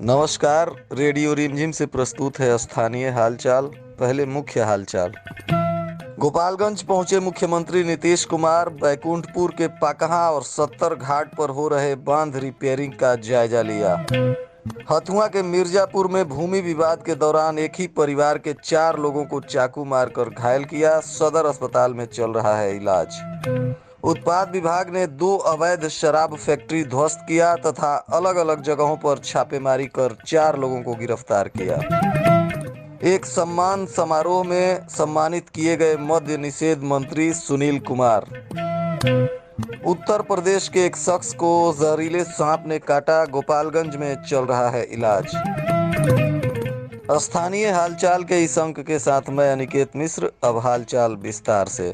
नमस्कार। रेडियो रिमझिम से प्रस्तुत है स्थानीय हालचाल। पहले मुख्य हालचाल। गोपालगंज पहुंचे मुख्यमंत्री नीतीश कुमार। बैकुंठपुर के पाकहा और 70 घाट पर हो रहे बांध रिपेयरिंग का जायजा लिया। हथुआ के मिर्जापुर में भूमि विवाद के दौरान एक ही परिवार के 4 लोगों को चाकू मारकर घायल किया। सदर अस्पताल में चल रहा है इलाज। उत्पाद विभाग ने 2 अवैध शराब फैक्ट्री ध्वस्त किया तथा अलग अलग जगहों पर छापेमारी कर 4 लोगों को गिरफ्तार किया। एक सम्मान समारोह में सम्मानित किए गए मद्य निषेध मंत्री सुनील कुमार। उत्तर प्रदेश के एक शख्स को जहरीले सांप ने काटा। गोपालगंज में चल रहा है इलाज। स्थानीय हालचाल के इस अंक के साथ मैं अनिकेत मिश्र। अब हालचाल विस्तार से।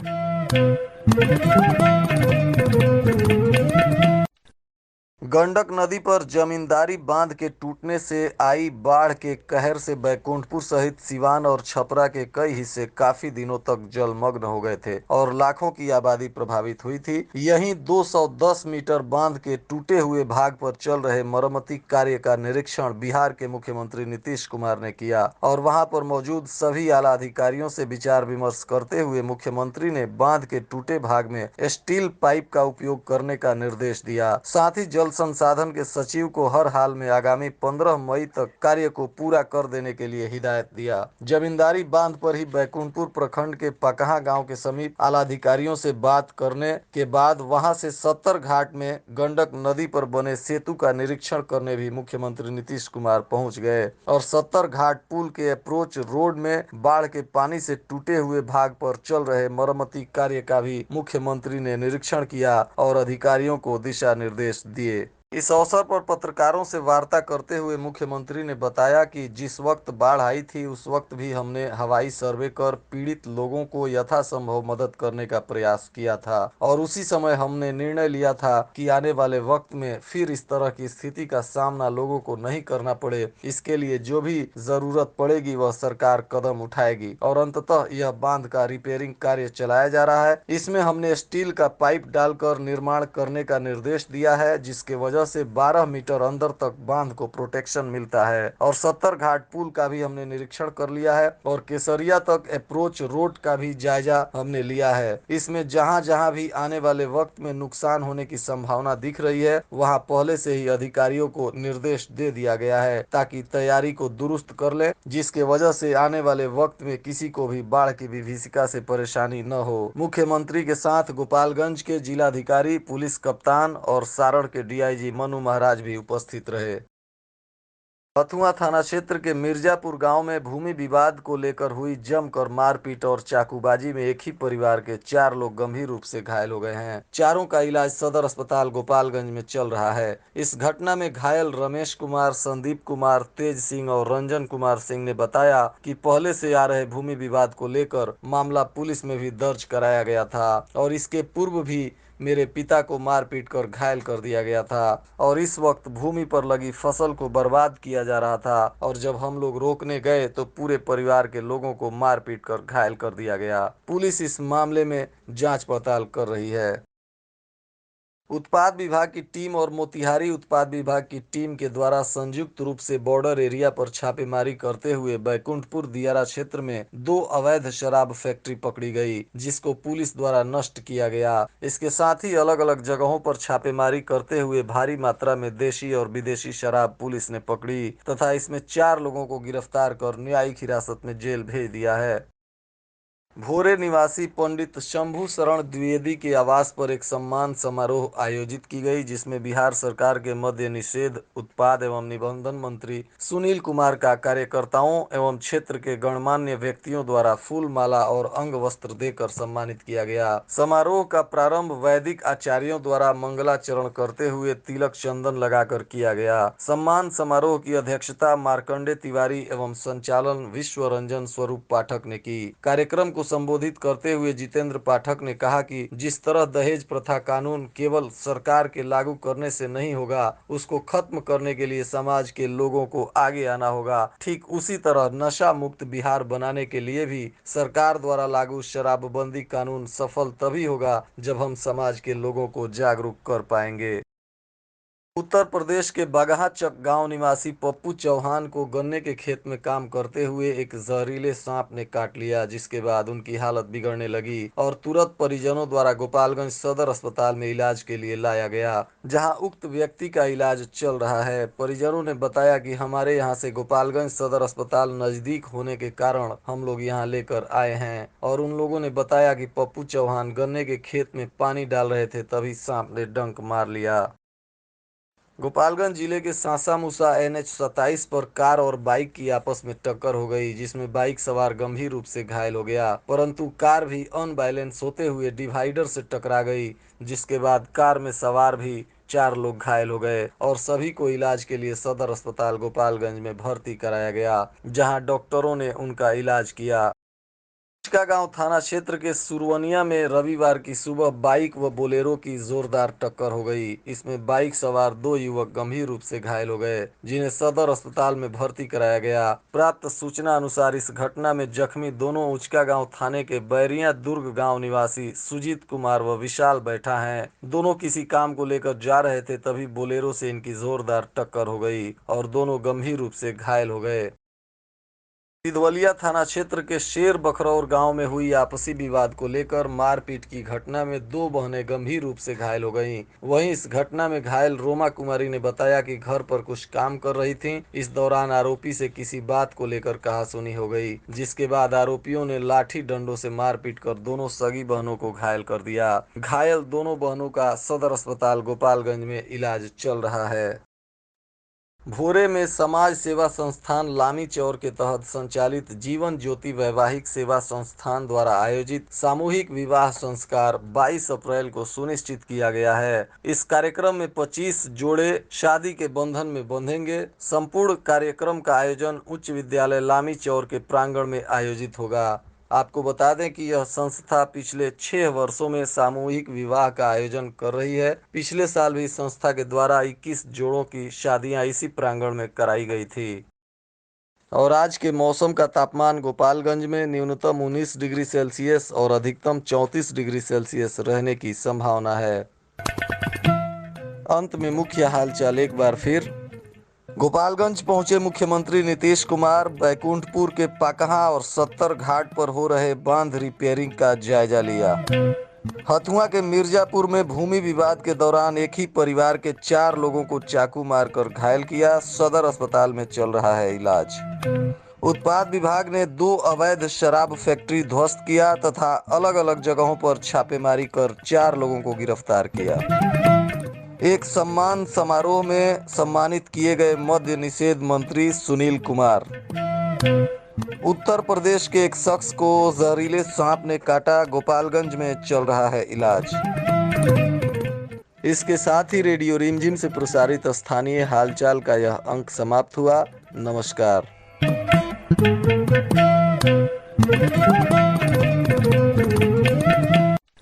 गंडक नदी पर जमींदारी बांध के टूटने से आई बाढ़ के कहर से बैकुंठपुर सहित सिवान और छपरा के कई हिस्से काफी दिनों तक जलमग्न हो गए थे और लाखों की आबादी प्रभावित हुई थी। यहीं 210 मीटर बांध के टूटे हुए भाग पर चल रहे मरम्मती कार्य का निरीक्षण बिहार के मुख्यमंत्री नीतीश कुमार ने किया और वहां पर मौजूद सभी आला अधिकारियों से विचार विमर्श करते हुए मुख्यमंत्री ने बांध के टूटे भाग में स्टील पाइप का उपयोग करने का निर्देश दिया। साथ ही जल संसाधन के सचिव को हर हाल में आगामी 15 मई तक कार्य को पूरा कर देने के लिए हिदायत दिया। जमींदारी बांध पर ही बैकुंठपुर प्रखंड के पकहा गांव के समीप आलाधिकारियों से बात करने के बाद वहां से 70 घाट में गंडक नदी पर बने सेतु का निरीक्षण करने भी मुख्यमंत्री नीतीश कुमार पहुंच गए और 70 घाट पुल के अप्रोच रोड में बाढ़ के पानी से टूटे हुए भाग पर चल रहे मरम्मती कार्य का भी मुख्यमंत्री ने निरीक्षण किया और अधिकारियों को दिशा निर्देश दिए। इस अवसर पर पत्रकारों से वार्ता करते हुए मुख्यमंत्री ने बताया कि जिस वक्त बाढ़ आई थी उस वक्त भी हमने हवाई सर्वे कर पीड़ित लोगों को यथासंभव मदद करने का प्रयास किया था और उसी समय हमने निर्णय लिया था कि आने वाले वक्त में फिर इस तरह की स्थिति का सामना लोगों को नहीं करना पड़े, इसके लिए जो भी जरूरत पड़ेगी वह सरकार कदम उठाएगी और अंततः यह बांध का रिपेयरिंग कार्य चलाया जा रहा है। इसमें हमने स्टील का पाइप डालकर निर्माण करने का निर्देश दिया है, जिसके वजह से 12 मीटर अंदर तक बांध को प्रोटेक्शन मिलता है और 70 घाट पुल का भी हमने निरीक्षण कर लिया है और केसरिया तक अप्रोच रोड का भी जायजा हमने लिया है। इसमें जहां जहां भी आने वाले वक्त में नुकसान होने की संभावना दिख रही है वहां पहले से ही अधिकारियों को निर्देश दे दिया गया है ताकि तैयारी को दुरुस्त कर ले, जिसके वजह से आने वाले वक्त में किसी को भी बाढ़ की विभीषिका से परेशानी न हो। मुख्यमंत्री के साथ गोपालगंज के जिलाधिकारी, पुलिस कप्तान और सारण के डीआईजी मनु महाराज भी उपस्थित रहे। हथुआ थाना क्षेत्र के मिर्जापुर गांव में भूमि विवाद को लेकर हुई जमकर मारपीट और चाकूबाजी में एक ही परिवार के 4 लोग गंभीर रूप से घायल हो गए हैं। चारों का इलाज सदर अस्पताल गोपालगंज में चल रहा है। इस घटना में घायल रमेश कुमार, संदीप कुमार, तेज सिंह और रंजन कुमार सिंह ने बताया कि पहले से आ रहे भूमि विवाद को लेकर मामला पुलिस में भी दर्ज कराया गया था और इसके पूर्व भी मेरे पिता को मारपीट कर घायल कर दिया गया था और इस वक्त भूमि पर लगी फसल को बर्बाद किया जा रहा था और जब हम लोग रोकने गए तो पूरे परिवार के लोगों को मारपीट कर घायल कर दिया गया। पुलिस इस मामले में जांच पड़ताल कर रही है। उत्पाद विभाग की टीम और मोतिहारी उत्पाद विभाग की टीम के द्वारा संयुक्त रूप से बॉर्डर एरिया पर छापेमारी करते हुए बैकुंठपुर दियारा क्षेत्र में 2 अवैध शराब फैक्ट्री पकड़ी गई, जिसको पुलिस द्वारा नष्ट किया गया। इसके साथ ही अलग अलग जगहों पर छापेमारी करते हुए भारी मात्रा में देशी और विदेशी शराब पुलिस ने पकड़ी तथा इसमें 4 लोगों को गिरफ्तार कर न्यायिक हिरासत में जेल भेज दिया है। भोरे निवासी पंडित शंभू शरण द्विवेदी के आवास पर एक सम्मान समारोह आयोजित की गई, जिसमें बिहार सरकार के मद्य निषेध, उत्पाद एवं निबंधन मंत्री सुनील कुमार का कार्यकर्ताओं एवं क्षेत्र के गणमान्य व्यक्तियों द्वारा फूल माला और अंग वस्त्र देकर सम्मानित किया गया। समारोह का प्रारंभ वैदिक आचार्यों द्वारा मंगलाचरण करते हुए तिलक चंदन लगाकर किया गया। सम्मान समारोह की अध्यक्षता मार्कंडे तिवारी एवं संचालन विश्व रंजन स्वरूप पाठक ने की। कार्यक्रम को संबोधित करते हुए जितेंद्र पाठक ने कहा कि जिस तरह दहेज प्रथा कानून केवल सरकार के लागू करने से नहीं होगा, उसको खत्म करने के लिए समाज के लोगों को आगे आना होगा। ठीक उसी तरह नशा मुक्त बिहार बनाने के लिए भी सरकार द्वारा लागू शराबबंदी कानून सफल तभी होगा जब हम समाज के लोगों को जागरूक कर पाएंगे। उत्तर प्रदेश के बागाचक गांव निवासी पप्पू चौहान को गन्ने के खेत में काम करते हुए एक जहरीले सांप ने काट लिया, जिसके बाद उनकी हालत बिगड़ने लगी और तुरंत परिजनों द्वारा गोपालगंज सदर अस्पताल में इलाज के लिए लाया गया, जहां उक्त व्यक्ति का इलाज चल रहा है। परिजनों ने बताया कि हमारे यहां से गोपालगंज सदर अस्पताल नजदीक होने के कारण हम लोग यहां लेकर आए हैं, और उन लोगों ने बताया कि पप्पू चौहान गन्ने के खेत में पानी डाल रहे थे, तभी सांप ने डंक मार लिया। गोपालगंज जिले के सासा मूसा NH 27 पर कार और बाइक की आपस में टक्कर हो गई, जिसमें बाइक सवार गंभीर रूप से घायल हो गया, परंतु कार भी अनबैलेंस होते हुए डिवाइडर से टकरा गई, जिसके बाद कार में सवार भी 4 लोग घायल हो गए और सभी को इलाज के लिए सदर अस्पताल गोपालगंज में भर्ती कराया गया, जहां डॉक्टरों ने उनका इलाज किया। गांव थाना क्षेत्र के सुरवनिया में रविवार की सुबह बाइक व बोलेरो की जोरदार टक्कर हो गई। इसमें बाइक सवार 2 युवक गंभीर रूप से घायल हो गए, जिन्हें सदर अस्पताल में भर्ती कराया गया। प्राप्त सूचना अनुसार इस घटना में जख्मी दोनों उचका गांव थाने के बैरिया दुर्ग गांव निवासी सुजीत कुमार व विशाल बैठा हैं। दोनों किसी काम को लेकर जा रहे थे, तभी बोलेरो से इनकी जोरदार टक्कर हो गई और दोनों गंभीर रूप से घायल हो गए। सिधवलिया थाना क्षेत्र के शेर बखरौर गांव में हुई आपसी विवाद को लेकर मारपीट की घटना में 2 बहनें गंभीर रूप से घायल हो गईं। वहीं इस घटना में घायल रोमा कुमारी ने बताया कि घर पर कुछ काम कर रही थीं। इस दौरान आरोपी से किसी बात को लेकर कहासुनी हो गई, जिसके बाद आरोपियों ने लाठी डंडों से मारपीट कर दोनों सगी बहनों को घायल कर दिया। घायल दोनों बहनों का सदर अस्पताल गोपालगंज में इलाज चल रहा है। भोरे में समाज सेवा संस्थान लामी चौर के तहत संचालित जीवन ज्योति वैवाहिक सेवा संस्थान द्वारा आयोजित सामूहिक विवाह संस्कार 22 अप्रैल को सुनिश्चित किया गया है। इस कार्यक्रम में 25 जोड़े शादी के बंधन में बंधेंगे। संपूर्ण कार्यक्रम का आयोजन उच्च विद्यालय लामी चौर के प्रांगण में आयोजित होगा। आपको बता दें कि यह संस्था पिछले 6 वर्षों में सामूहिक विवाह का आयोजन कर रही है। पिछले साल भी संस्था के द्वारा 21 जोड़ों की शादियां इसी प्रांगण में कराई गई थी। और आज के मौसम का तापमान गोपालगंज में न्यूनतम 19 डिग्री सेल्सियस और अधिकतम 34 डिग्री सेल्सियस रहने की संभावना है। अंत में मुख्य हालचाल एक बार फिर। गोपालगंज पहुंचे मुख्यमंत्री नीतीश कुमार बैकुंठपुर के पाकहा और 70 घाट पर हो रहे बांध रिपेयरिंग का जायजा लिया। हथुआ के मिर्जापुर में भूमि विवाद के दौरान एक ही परिवार के 4 लोगों को चाकू मारकर घायल किया। सदर अस्पताल में चल रहा है इलाज। उत्पाद विभाग ने 2 अवैध शराब फैक्ट्री ध्वस्त किया तथा अलग अलग जगहों पर छापेमारी कर 4 लोगों को गिरफ्तार किया। एक सम्मान समारोह में सम्मानित किए गए मद्य निषेध मंत्री सुनील कुमार। उत्तर प्रदेश के एक शख्स को जहरीले सांप ने काटा, गोपालगंज में चल रहा है इलाज। इसके साथ ही रेडियो रिमझिम से प्रसारित स्थानीय हालचाल का यह अंक समाप्त हुआ। नमस्कार।